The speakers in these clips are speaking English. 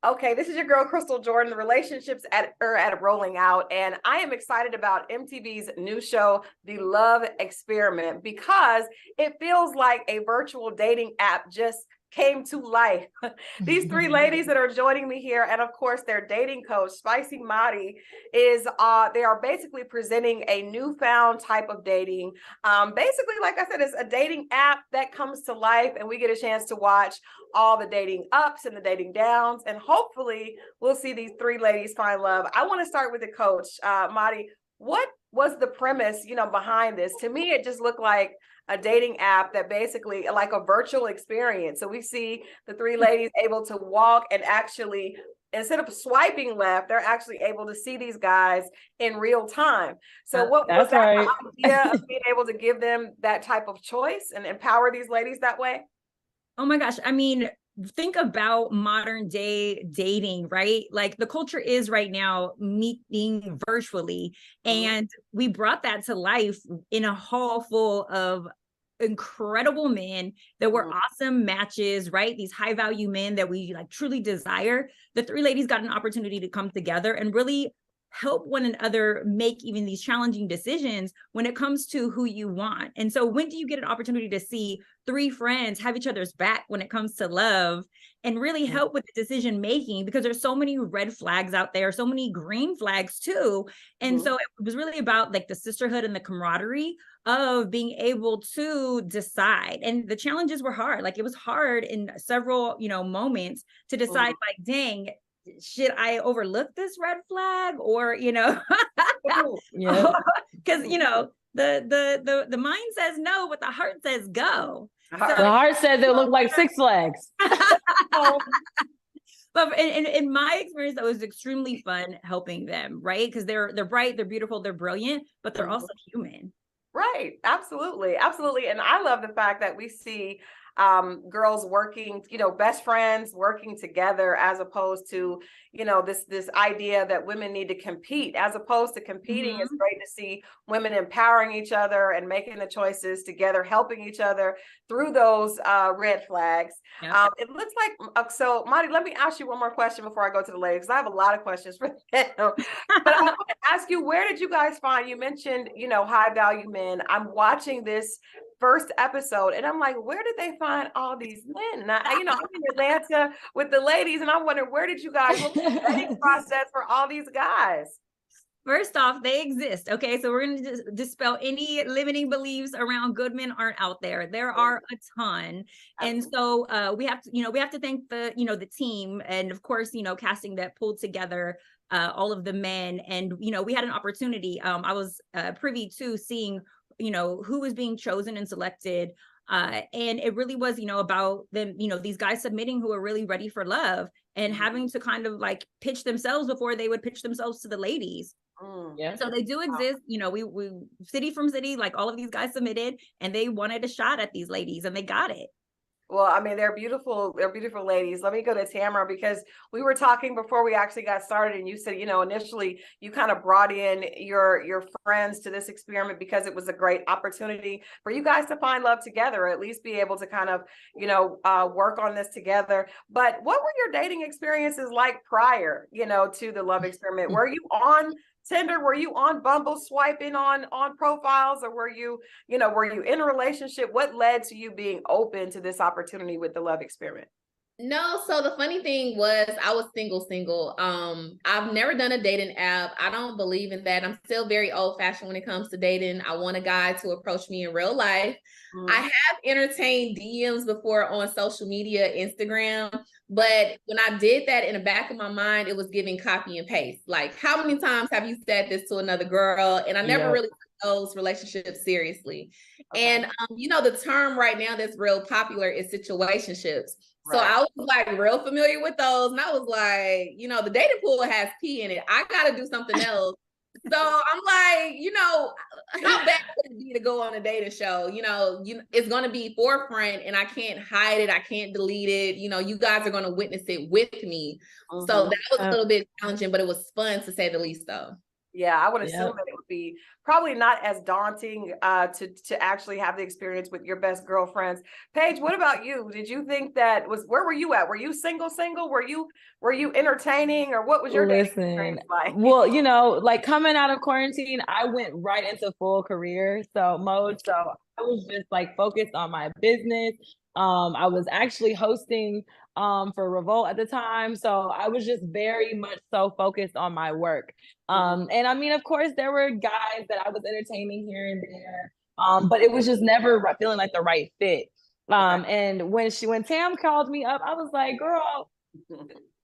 Okay, this is your girl, Crystal Jordan. The relationships are at rolling out, and I am excited about MTV's new show, The Love Experiment, because it feels like a virtual dating app just came to life. These three ladies that are joining me here, and of course their dating coach, Spicy Madi, is they are basically presenting a newfound type of dating. Basically, like I said, it's a dating app that comes to life, and we get a chance to watch all the dating ups and the dating downs, and hopefully we'll see these three ladies find love. I want to start with the coach, Madi. What was the premise, behind this? To me, it just looked like a dating app that basically like a virtual experience. So we see the three ladies able to walk and actually, instead of swiping left, they're actually able to see these guys in real time. So what was that right. idea of being able to give them that type of choice and empower these ladies that way? Oh my gosh. I mean, think about modern day dating, right? Like the culture is right now meeting virtually. And we brought that to life in a hall full of incredible men that were awesome matches, right? These high value men that we like truly desire. The three ladies got an opportunity to come together and really help one another make even these challenging decisions when it comes to who you want. And so when do you get an opportunity to see three friends have each other's back when it comes to love and really help with the decision making? Because there's so many red flags out there, so many green flags too. And so it was really about like the sisterhood and the camaraderie of being able to decide. And the challenges were hard. Like it was hard in several, moments to decide like, dang, should I overlook this red flag or, yeah, because, the mind says no, but the heart says go. So, the heart says they look like Six Flags. But in my experience, that was extremely fun helping them, right? Because they're bright, they're beautiful, they're brilliant, but they're also human. Right. Absolutely. Absolutely. And I love the fact that we see girls working, best friends working together, as opposed to, this idea that women need to compete. As opposed to competing, it's great to see women empowering each other and making the choices together, helping each other through those red flags. Yep. It looks like, so Madi, let me ask you one more question before I go to the ladies, because I have a lot of questions for them. But I want to ask you, where did you guys find, you mentioned, high value men. I'm watching this first episode and I'm like, where did they find all these men? And I'm in Atlanta with the ladies, and I'm wondering, where did you guys, what was the vetting process for all these guys? First off, they exist. Okay, so we're going to dispel any limiting beliefs around good men aren't out there. There are a ton. And so we have to thank the team, and of course, casting that pulled together all of the men. And, we had an opportunity. I was privy to seeing, who was being chosen and selected. And it really was, about them, these guys submitting who are really ready for love and having to kind of like pitch themselves before they would pitch themselves to the ladies. Yeah. So they do exist. We city from city, like all of these guys submitted and they wanted a shot at these ladies and they got it. Well, I mean, they're beautiful ladies. Let me go to Tamara, because we were talking before we actually got started, and you said, initially you kind of brought in your friends to this experiment because it was a great opportunity for you guys to find love together, or at least be able to kind of, work on this together. But what were your dating experiences like prior, to the Love Experiment? Were you on Tinder? Were you on Bumble swiping on profiles, or were you in a relationship? What led to you being open to this opportunity with the Love Experiment? No, so the funny thing was I was single. I've never done a dating app. I don't believe in that. I'm still very old fashioned when it comes to dating. I want a guy to approach me in real life. I have entertained DMs before on social media, Instagram, but when I did that, in the back of my mind, it was giving copy and paste. Like, how many times have you said this to another girl? And I never really took those relationships seriously. And the term right now that's real popular is situationships. So I was like real familiar with those. And I was like, the dating pool has pee in it. I got to do something else. So I'm like, how bad would it be to go on a dating show? It's going to be forefront and I can't hide it. I can't delete it. You guys are going to witness it with me. So that was a little bit challenging, but it was fun to say the least though. Yeah, I would assume that it would be probably not as daunting to actually have the experience with your best girlfriends. Paige, what about you? Did you think that where were you at? Were you single? Were you entertaining, or what was your dating experience like? Well, like coming out of quarantine, I went right into full career mode. So I was just like focused on my business. I was actually hosting for Revolt at the time. So I was just very much so focused on my work. And I mean, of course, there were guys that I was entertaining here and there. But it was just never feeling like the right fit. And when Tam called me up, I was like, girl,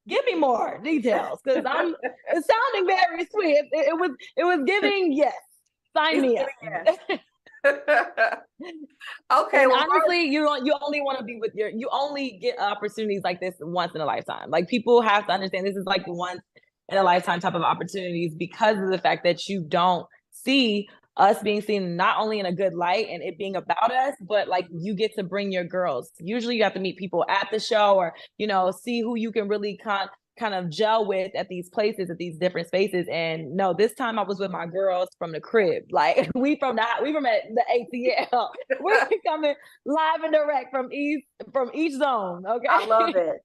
give me more details, because it's sounding very sweet. It was giving yes. Sign me up. Okay. And honestly, you only want to be with you only get opportunities like this once in a lifetime. Like, people have to understand this is like once in a lifetime type of opportunities, because of the fact that you don't see us being seen not only in a good light and it being about us, but like you get to bring your girls. Usually you have to meet people at the show, or see who you can really kind of gel with at these places, at these different spaces. And no, this time I was with my girls from the crib. Like, we from at the ATL. We're coming live and direct from each zone. Okay.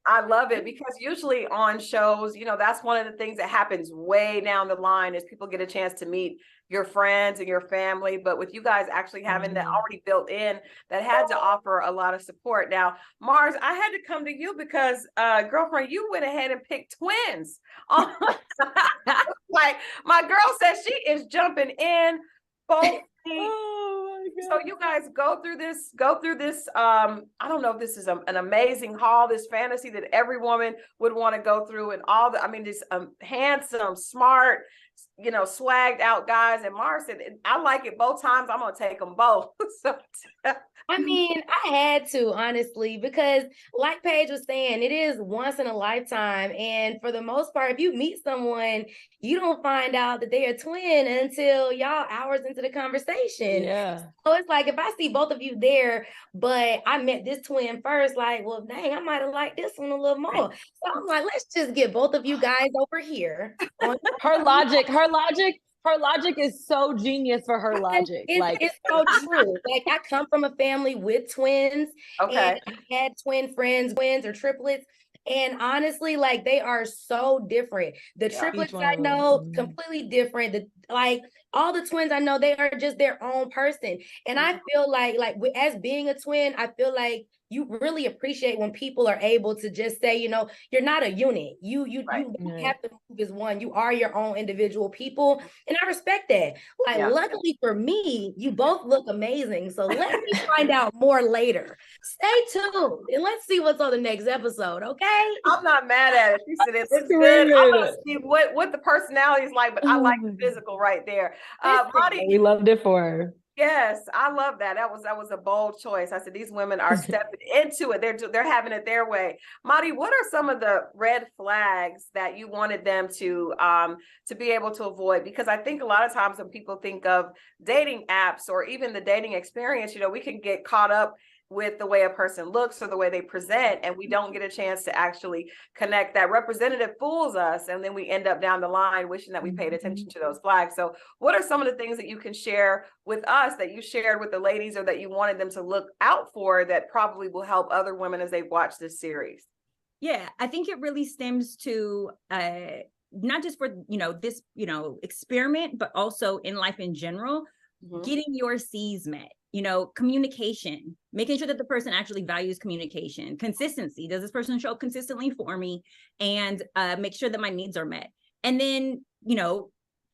I love it because usually on shows, that's one of the things that happens way down the line, is people get a chance to meet your friends and your family. But with you guys actually having that already built in, that had to offer a lot of support. Now, Mars, I had to come to you because girlfriend, you went ahead and picked twins. Like, my girl says she is jumping in both. So you guys go through this, I don't know if this is an amazing haul, this fantasy that every woman would want to go through, and this handsome, smart, swagged out guys. And Mars said, I like it both times. I'm going to take them both. So I mean, I had to, honestly, because like Paige was saying, it is once in a lifetime. And for the most part, if you meet someone, you don't find out that they're a twin until y'all hours into the conversation. Yeah. So it's like, if I see both of you there, but I met this twin first, like, well, dang, I might have liked this one a little more. So I'm like, let's just get both of you guys over here. Her logic is so genius for her logic. It's so true. Like, I come from a family with twins. Okay. And I had twin friends, twins or triplets. And honestly, like, they are so different. The triplets I know, completely different. All the twins I know, they are just their own person. And I feel like as being a twin, I feel like you really appreciate when people are able to just say, you're not a unit. You have to move as one. You are your own individual people. And I respect that. Luckily for me, you both look amazing. So let me find out more later. Stay tuned and let's see what's on the next episode. Okay. I'm not mad at it. She said it looks good. I'm going to see what the personality is like, but I like the physical right there. Monty, we loved it for her. Yes, I love that. That was a bold choice. I said, these women are stepping into it. They're having it their way. Madi, what are some of the red flags that you wanted them to be able to avoid? Because I think a lot of times when people think of dating apps or even the dating experience, we can get caught up with the way a person looks or the way they present, and we don't get a chance to actually connect. That representative fools us, and then we end up down the line wishing that we paid attention to those flags. So what are some of the things that you can share with us, that you shared with the ladies, or that you wanted them to look out for, that probably will help other women as they watch this series? Yeah, I think it really stems to not just for this experiment, but also in life in general, getting your C's met. Communication, making sure that the person actually values communication, consistency. Does this person show up consistently for me? And make sure that my needs are met. And then,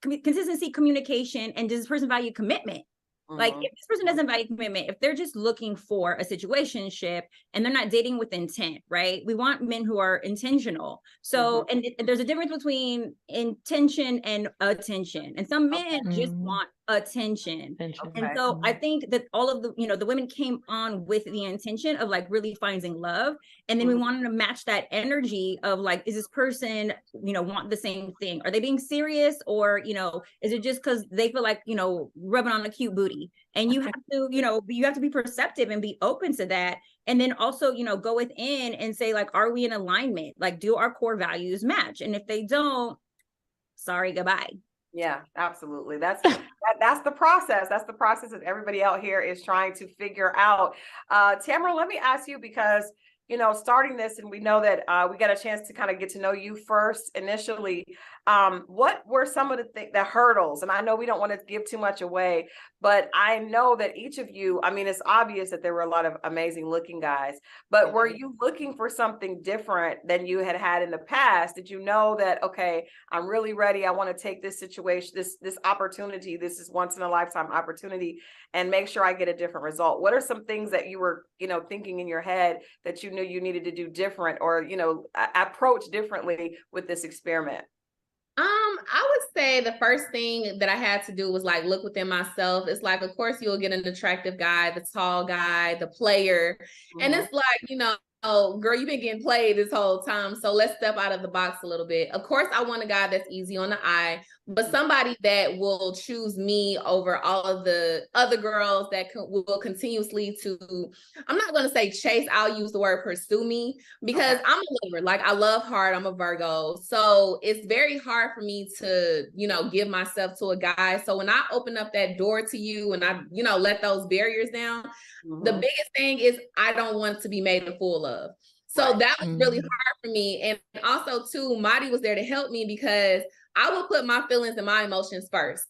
consistency, communication, and does this person value commitment? Like, if this person doesn't value commitment, if they're just looking for a situationship and they're not dating with intent, right? We want men who are intentional. So, and there's a difference between intention and attention. And some men just want attention. And so I think that all of the women came on with the intention of really finding love. And then we wanted to match that energy of is this person, want the same thing? Are they being serious? Or, is it just because they feel like, rubbing on a cute booty? And you have to, you have to be perceptive and be open to that. And then also, go within and say, are we in alignment? Do our core values match? And if they don't, sorry, goodbye. Yeah, absolutely. That's the process. That's the process that everybody out here is trying to figure out. Tamara, let me ask you, because starting this, and we know that we got a chance to kind of get to know you first initially. What were some of the hurdles? And I know we don't want to give too much away, but I know that each of you, I mean, it's obvious that there were a lot of amazing looking guys, but were you looking for something different than you had in the past? Did you know that, okay, I'm really ready. I want to take this situation, this opportunity. This is once in a lifetime opportunity, and make sure I get a different result. What are some things that you were, thinking in your head that you knew you needed to do different, or, approach differently with this experiment? I would say the first thing that I had to do was like look within myself. It's like, of course, you'll get an attractive guy, the tall guy, the player. And it's like, oh, girl, you've been getting played this whole time. So let's step out of the box a little bit. Of course, I want a guy that's easy on the eye, but somebody that will choose me over all of the other girls that will continuously I'm not going to say chase, I'll use the word pursue me, because I'm a lover. Like, I love hard. I'm a Virgo. So it's very hard for me to, give myself to a guy. So when I open up that door to you and I, let those barriers down, the biggest thing is I don't want to be made a fool of. So that was really hard for me. And also too, Madi was there to help me, because I would put my feelings and my emotions first.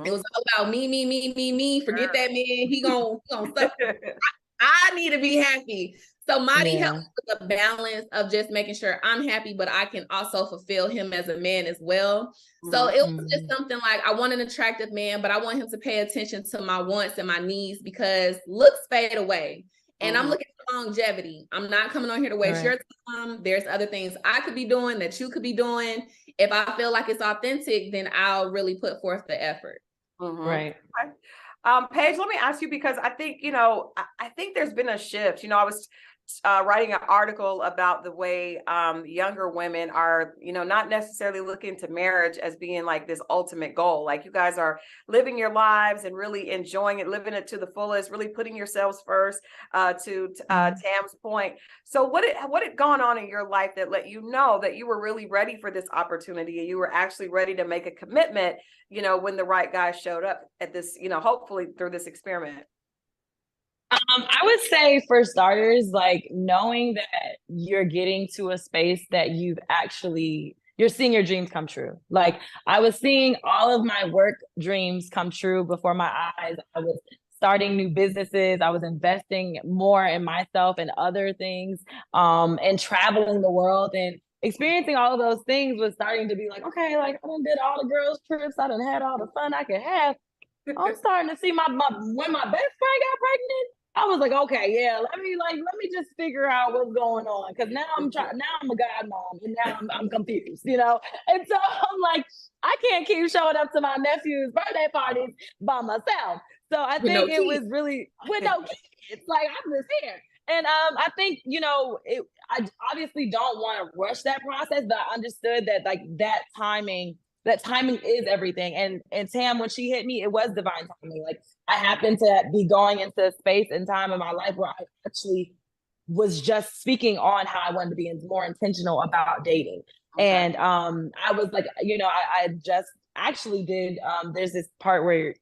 It was all about me. Forget that man. He gonna suffer. I need to be happy. So Madi helped with the balance of just making sure I'm happy, but I can also fulfill him as a man as well. So it was just something like, I want an attractive man, but I want him to pay attention to my wants and my needs, because looks fade away. And I'm looking for longevity. I'm not coming on here to waste your time. There's other things I could be doing that you could be doing. If I feel like it's authentic, then I'll really put forth the effort. Right. Paige, let me ask you, because I think, I think there's been a shift. I was writing an article about the way younger women are, not necessarily looking to marriage as being like this ultimate goal. Like, you guys are living your lives and really enjoying it, living it to the fullest, really putting yourselves first, to Tam's point. So what had gone on in your life that let you know that you were really ready for this opportunity, and you were actually ready to make a commitment, when the right guy showed up at this, hopefully through this experiment? I would say, for starters, like, knowing that you're getting to a space that you're seeing your dreams come true. Like, I was seeing all of my work dreams come true before my eyes. I was starting new businesses. I was investing more in myself and other things, and traveling the world and experiencing all of those things was starting to be like, okay, like, I done did all the girls' trips. I done had all the fun I could have. I'm starting to see when my best friend got pregnant, I was like, okay, yeah, let me just figure out what's going on. Cause now I'm a godmom, and now I'm confused, And so I'm like, I can't keep showing up to my nephew's birthday parties by myself. So I think it was really with no kids. Like, I'm just here. And I think, I obviously don't want to rush that process, but I understood that, like, that timing is everything. And Tam, when she hit me, it was divine timing. Like, I happened to be going into a space and time in my life where I actually was just speaking on how I wanted to be more intentional about dating. Okay. And I was like, I just actually did, there's this part where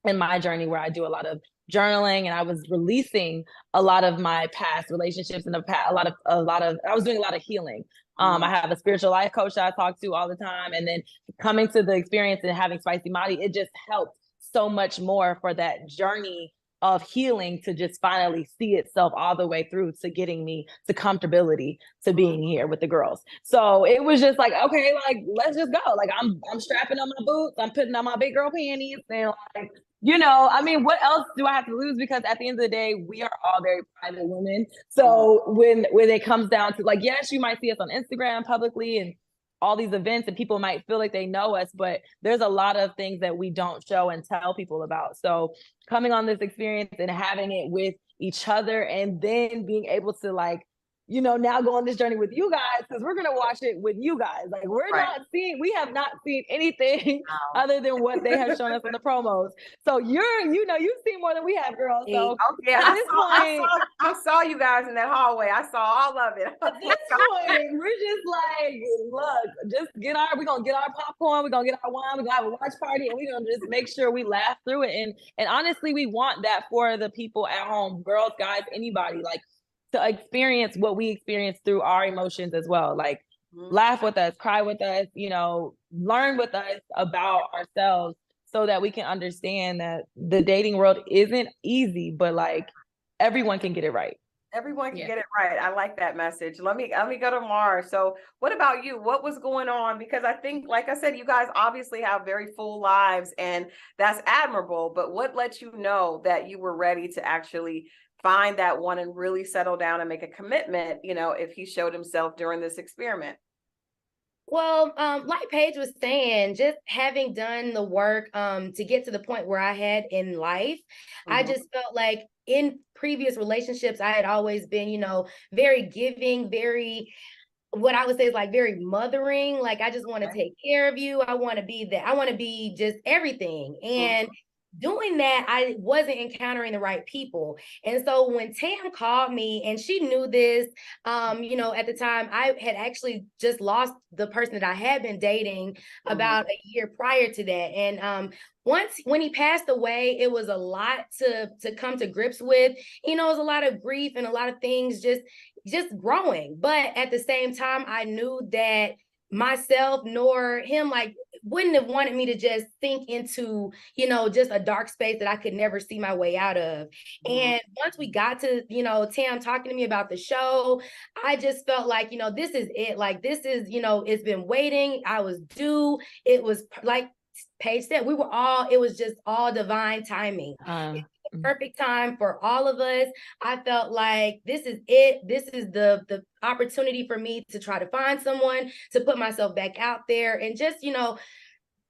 in my journey where I do a lot of journaling, and I was releasing a lot of my past relationships and I was doing a lot of healing. I have a spiritual life coach that I talk to all the time. And then coming to the experience and having Spicy Madi, it just helped so much more for that journey of healing to just finally see itself all the way through to getting me to comfortability to being here with the girls. So it was just like, okay, like, let's just go. Like, I'm strapping on my boots, I'm putting on my big girl panties, and like, I mean, what else do I have to lose? Because at the end of the day, we are all very private women. So when it comes down to, like, yes, you might see us on Instagram publicly and all these events, and people might feel like they know us, but there's a lot of things that we don't show and tell people about. So coming on this experience and having it with each other, and then being able to, like, now go on this journey with you guys, because we're gonna watch it with you guys. Like we have not seen anything other than what they have shown us in the promos. So you've seen more than we have, girls. So yeah, I saw you guys in that hallway. I saw all of it. At this point, we're just like, look, we're gonna get our popcorn, we're gonna get our wine, we're gonna have a watch party, and we're gonna just make sure we laugh through it. And honestly, we want that for the people at home, girls, guys, anybody, like, to experience what we experience through our emotions as well. Like, laugh with us, cry with us, learn with us about ourselves, so that we can understand that the dating world isn't easy, but like, everyone can get it right. Everyone can get it right. I like that message. Let me go to Mars. So what about you? What was going on? Because I think, like I said, you guys obviously have very full lives, and that's admirable. But what lets you know that you were ready to actually find that one and really settle down and make a commitment, if he showed himself during this experiment? Well, like Paige was saying, just having done the work to get to the point where I had in life, I just felt like in previous relationships, I had always been, very giving, very, what I would say is like very mothering. Like, I just want to take care of you. I want to be that. I want to be just everything. And doing that, I wasn't encountering the right people. And so when Tam called me, and she knew this, at the time, I had actually just lost the person that I had been dating about a year prior to that. And when he passed away, it was a lot to come to grips with. It was a lot of grief and a lot of things just growing. But at the same time, I knew that myself nor him wouldn't have wanted me to just sink into, just a dark space that I could never see my way out of. And once we got to, Tam talking to me about the show, I just felt like, this is it. Like, this is, it's been waiting. I was due. It was like Paige said, it was just all divine timing. Perfect time for all of us. I felt like this is it. This is the opportunity for me to try to find someone, to put myself back out there, and just,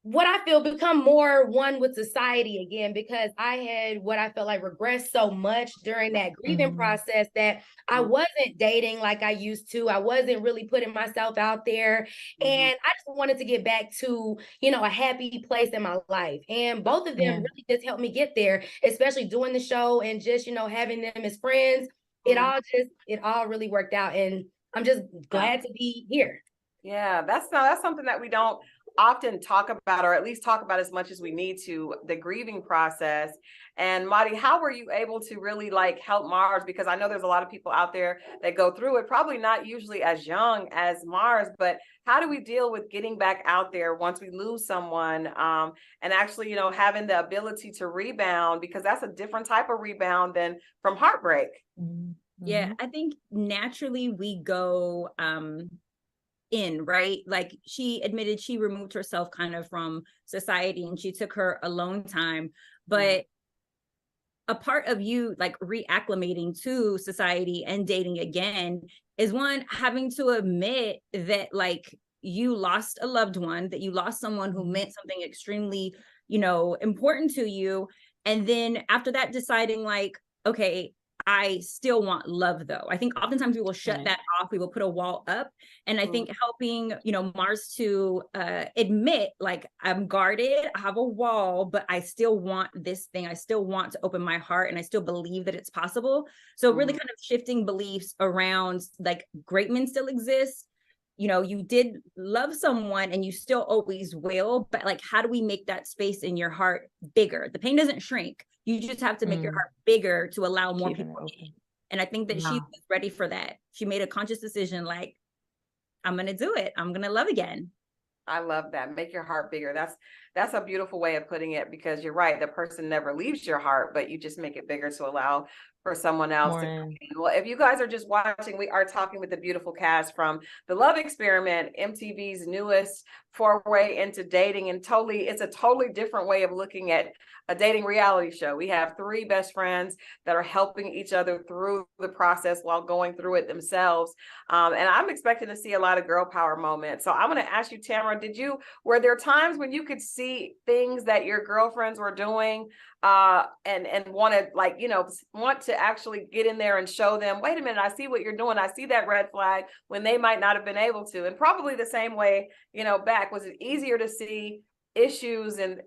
what I feel, become more one with society again, because I had what I felt like regressed so much during that grieving process, that I wasn't dating like I used to. I wasn't really putting myself out there. And I just wanted to get back to, a happy place in my life. And both of them really just helped me get there, especially doing the show and just, having them as friends. It all really worked out. And I'm just glad to be here. Yeah, that's something that we don't often talk about, or at least talk about as much as we need to, the grieving process. And Madi, how were you able to really help Mars? Because I know there's a lot of people out there that go through it, probably not usually as young as Mars, but how do we deal with getting back out there once we lose someone, and actually, having the ability to rebound, because that's a different type of rebound than from heartbreak. Yeah, I think naturally we go right? Like, she admitted she removed herself kind of from society, and she took her alone time. But a part of you reacclimating to society and dating again is one, having to admit that you lost a loved one, that you lost someone who meant something extremely, important to you. And then after that, deciding okay, I still want love, though. I think oftentimes we will shut that off. We will put a wall up. And I think helping, Mars to admit, I'm guarded, I have a wall, but I still want this thing. I still want to open my heart, and I still believe that it's possible. So really kind of shifting beliefs around, great men still exist. You did love someone, and you still always will, but how do we make that space in your heart bigger? The pain doesn't shrink. You just have to make your heart bigger to allow more people in. And I think that she was ready for that. She made a conscious decision, I'm going to do it. I'm going to love again. I love that. Make your heart bigger. That's a beautiful way of putting it, because you're right. The person never leaves your heart, but you just make it bigger to allow for someone else to come in. Well, if you guys are just watching, we are talking with the beautiful cast from the Love Experiment, MTV's newest foray into dating, and it's a totally different way of looking at a dating reality show. We have three best friends that are helping each other through the process while going through it themselves. And I'm expecting to see a lot of girl power moments. So I'm going to ask you, Tamara, were there times when you could see things that your girlfriends were doing and want to, like, you know, want to actually get in there and show them, wait a minute, I see what you're doing. I see that red flag, when they might not have been able to. And probably the same way, you know, back, was it easier to see issues and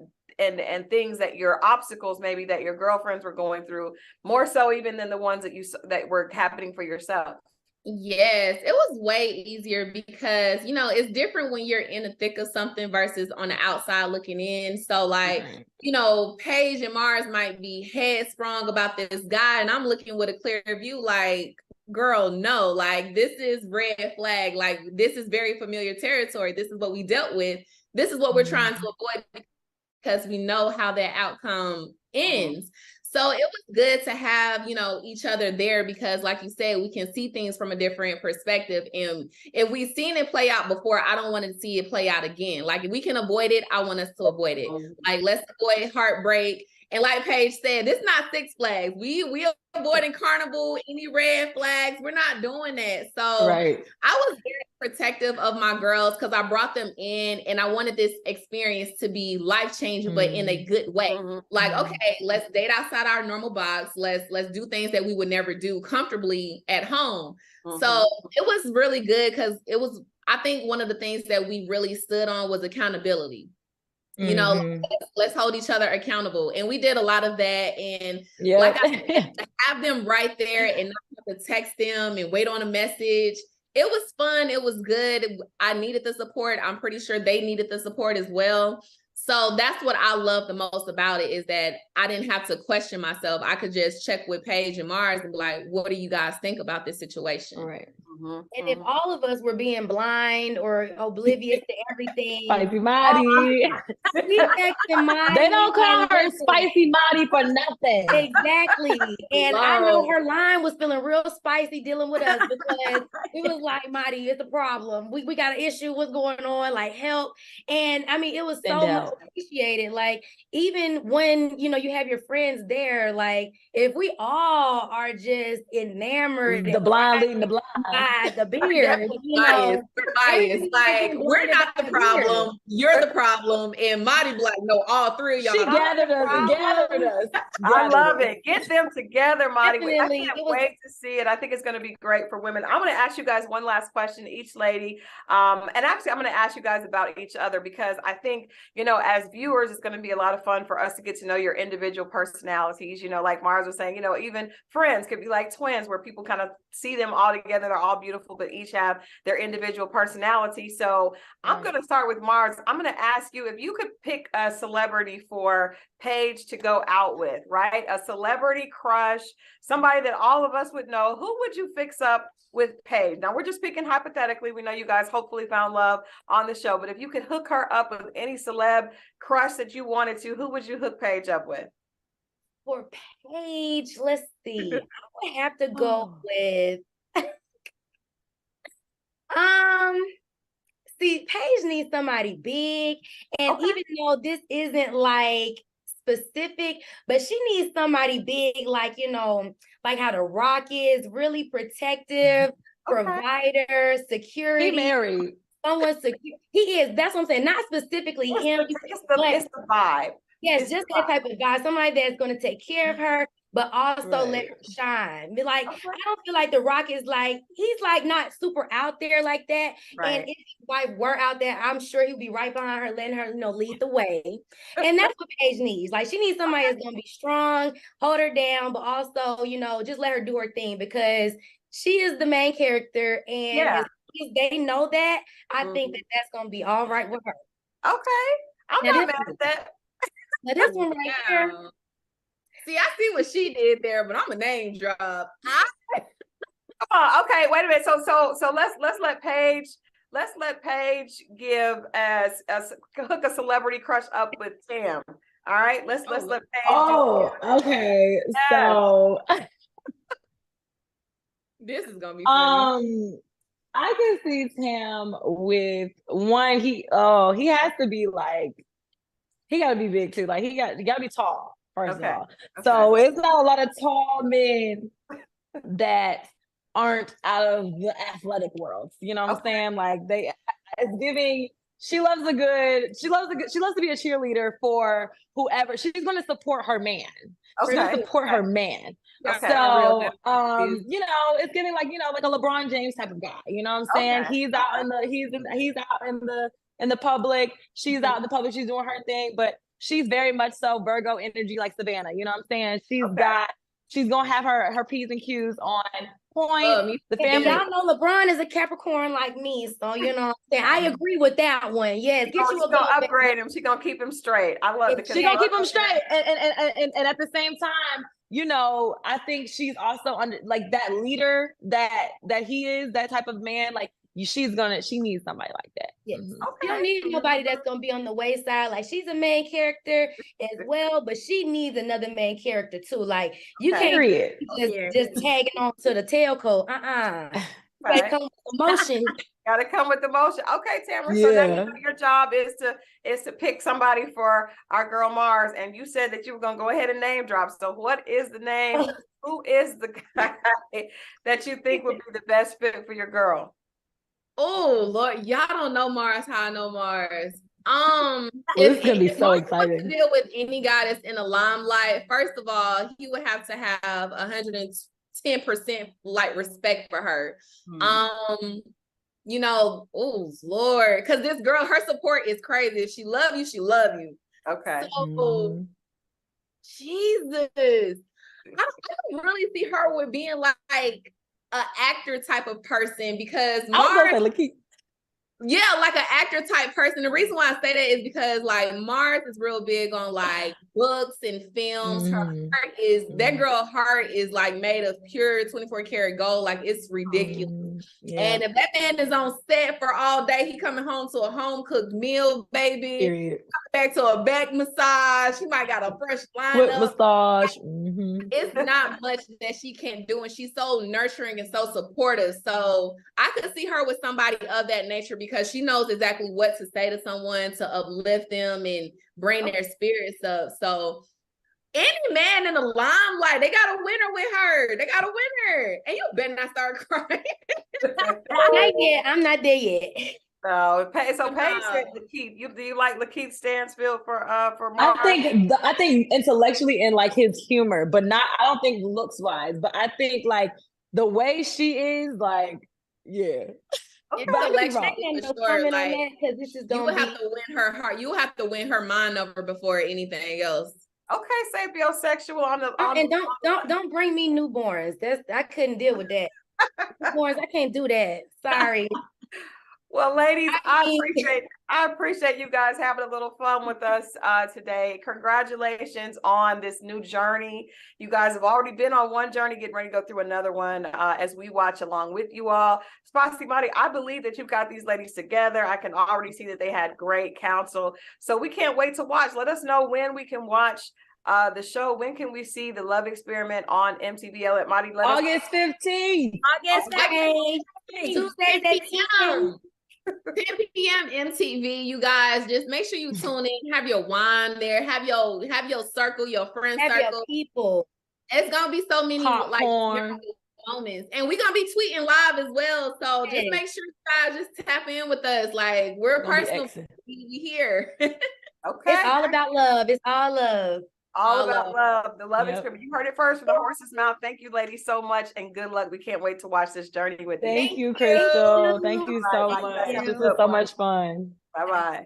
things that your obstacles maybe that your girlfriends were going through, more so even than the ones that were happening for yourself? Yes, it was way easier because, you know, it's different when you're in the thick of something versus on the outside looking in. So like, you know, Paige and Mars might be headstrong about this guy, and I'm looking with a clear view like, girl, no, like, this is red flag. Like, this is very familiar territory. This is what we dealt with. This is what we're trying to avoid because we know how that outcome ends. So it was good to have, you know, each other there because, like you said, we can see things from a different perspective. And if we've seen it play out before, I don't want to see it play out again. Like, if we can avoid it, I want us to avoid it. Like, let's avoid heartbreak. And like Paige said, this is not Six Flags. We avoiding Carnival, any red flags. We're not doing that. So I was very protective of my girls because I brought them in and I wanted this experience to be life-changing, but in a good way. Like, okay, let's date outside our normal box. Let's do things that we would never do comfortably at home. So it was really good because it was, I think one of the things that we really stood on was accountability. You know, like, let's hold each other accountable. And we did a lot of that. And like I said, to have them right there and not have to text them and wait on a message, it was fun. It was good. I needed the support. I'm pretty sure they needed the support as well. So that's what I love the most about it, is that I didn't have to question myself. I could just check with Paige and Mars and be like, what do you guys think about this situation? Right. And if all of us were being blind or oblivious to everything, Spicy Marty. They don't call her Spicy Marty for nothing. Exactly. And I know her line was feeling real spicy dealing with us because it was like, Marty, it's a problem. We got an issue. What's going on? Like, help. And I mean, it was so much appreciated. Like, even when, you know, you have your friends there, like, if we all are just enamored, the blind leading the blind. The beard, you know, biased. Like, we're not the problem. You're the problem. And Marty be like, no, all three of y'all. She gathered us. I love it. Get them together, Marty. I can't wait to see it. I think it's going to be great for women. I'm going to ask you guys one last question, each lady. And actually, I'm going to ask you guys about each other because I think, you know, as viewers, it's going to be a lot of fun for us to get to know your individual personalities. You know, like Mars was saying, you know, even friends could be like twins where people kind of see them all together. They're all beautiful, but each have their individual personality. So I'm going to start with Mars. I'm going to ask you if you could pick a celebrity for Paige to go out with, right? A celebrity crush, somebody that all of us would know. Who would you fix up with Paige? Now, we're just speaking hypothetically. We know you guys hopefully found love on the show, but if you could hook her up with any celeb crush that you wanted to, who would you hook Paige up with? For Paige, let's see. I would have to go with see, Paige needs somebody big. And even though this isn't like specific, but she needs somebody big, like, you know, like how The Rock is, really protective, provider, security. He married. Someone secure. He is. That's what I'm saying. Not specifically him. It's the vibe. Yes, it's just that type of guy. Somebody that's going to take care of her, but also let her shine. Be like, I don't feel like The Rock is like, he's like not super out there like that. And if his wife were out there, I'm sure he'd be right behind her, letting her, you know, lead the way. And that's what Paige needs. Like, she needs somebody that's going to be strong, hold her down, but also, you know, just let her do her thing because she is the main character. And as long as they know that, I think that that's going to be all right with her. Okay. I'm not mad at that. Now this one right here. See, I see what she did there, but I'm a name drop. Come on, okay, wait a minute. So let's let Paige give hook a celebrity crush up with Tam. All right, let's let Paige. Okay. Yes. So this is gonna be funny. I can see Tam with one. He has to be like. He got to be big too. Like he got to be tall, first of all. So it's not a lot of tall men that aren't out of the athletic world. You know what I'm saying? Like it's giving she loves a good, she loves to be a cheerleader for whoever. She's going to support her man. She's going to support her man. Okay. So, you know, it's giving like, you know, like a LeBron James type of guy. You know what I'm saying? Okay. He's out in the public. She's out in the public. She's doing her thing, but she's very much so Virgo energy, like Savannah. You know what I'm saying? She's gonna have her P's and Q's on point. The family. Y'all know LeBron is a Capricorn like me, so you know what I'm saying. I agree with that one. Yes, She's gonna upgrade him. She's gonna keep him straight. I love it. She's gonna keep him straight, and at the same time, you know, I think she's also under like that leader that he is, that type of man. Like she needs somebody like that. Yes. You don't need nobody that's gonna be on the wayside. Like she's a main character as well, but she needs another main character too. Like you can't just tagging on to the tailcoat. Right. Come with emotion. Gotta come with emotion. Okay, Tamara. So now your job is to pick somebody for our girl Mars, and you said that you were gonna go ahead and name drop. So what is the name? Who is the guy that you think would be the best fit for your girl? Oh Lord, y'all don't know Mars how I know Mars. It's gonna be so exciting to deal with any guy that's in the limelight. First of all, he would have to have 110% like respect for her. You know, oh Lord, because this girl, her support is crazy. If she love you, she love you. Okay. So Jesus, I don't really see her with being like an actor type of person, because Mars, like an actor type person. The reason why I say that is because like Mars is real big on like books and films. Her heart is that girl heart is like made of pure 24 karat gold. Like it's ridiculous. And if that man is on set for all day, he coming home to a home cooked meal, baby. Coming back to a back massage. She might got a fresh lineup. Massage. It's not much that she can do, and she's so nurturing and so supportive. So I could see her with somebody of that nature, because she knows exactly what to say to someone to uplift them and bring their spirits up. So any man in the limelight, they got a winner with her. They got a winner. And you better not start crying. Not yet. I'm not there yet. So Paige said Lakeith. Do you like Lakeith Stansfield for Mars? I think intellectually and like his humor, but not. I don't think looks wise, but I think like the way she is, like Okay. Sure, like, you would have to win her heart. You have to win her mind over before anything else. Okay, sapiosexual on the and don't bring me newborns. I couldn't deal with that. Newborns, I can't do that. Sorry. Well, ladies, I appreciate you guys having a little fun with us today. Congratulations on this new journey. You guys have already been on one journey, getting ready to go through another one as we watch along with you all. Spasi Mari, I believe that you've got these ladies together. I can already see that they had great counsel. So we can't wait to watch. Let us know when we can watch the show. When can we see the Love Experiment on MTV? Let Mari let us August 15th. August 15th. Tuesdays at 10 p.m. MTV. You guys just make sure you tune in. Have your wine there. Have your circle, your friend circle. Your people. It's gonna be so many popcorn. like moments, and we're gonna be tweeting live as well. So just make sure you guys just tap in with us. Like we're personal. We here. Okay. It's all about love. It's all love. All about love. The Love Experiment. You heard it first from the horse's mouth. Thank you, ladies, so much, and good luck. We can't wait to watch this journey with you. Thank you, Crystal. Thank you so much. This was so much fun. Bye-bye.